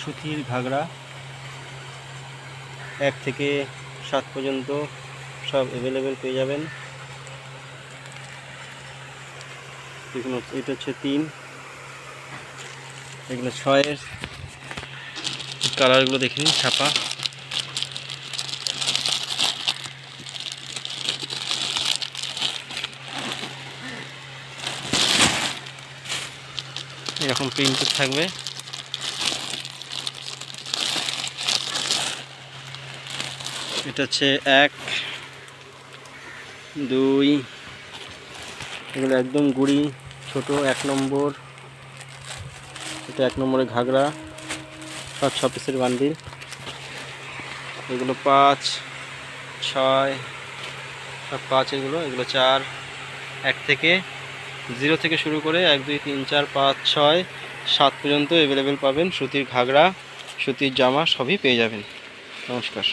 সুতির ঘাগরা 1 থেকে 7 পর্যন্ত সব অ্যাভেলেবেল পেয়ে যাবেন। এগুলো এটা হচ্ছে 3, এগুলো 6-এর। কালারগুলো দেখে নিন, ছাপা। এরকম প্রিন্টেড থাকবে। এটা হচ্ছে 1, 2, এগুলো একদম গুড়ি ছোট 1 নম্বর। এটা 1 নম্বরের ঘাগরা, 6 পিসের বান্ডিল। এগুলো 5, 6, সব 5 এগুলো 4, 1 থেকে 0 থেকে শুরু করে 1, 2, 3, 4, 5, 6, 7 পর্যন্ত অ্যাভেলেবেল পাবেন। সুতির ঘাগরা, সুতির জামা সবই পেয়ে যাবেন। নমস্কার।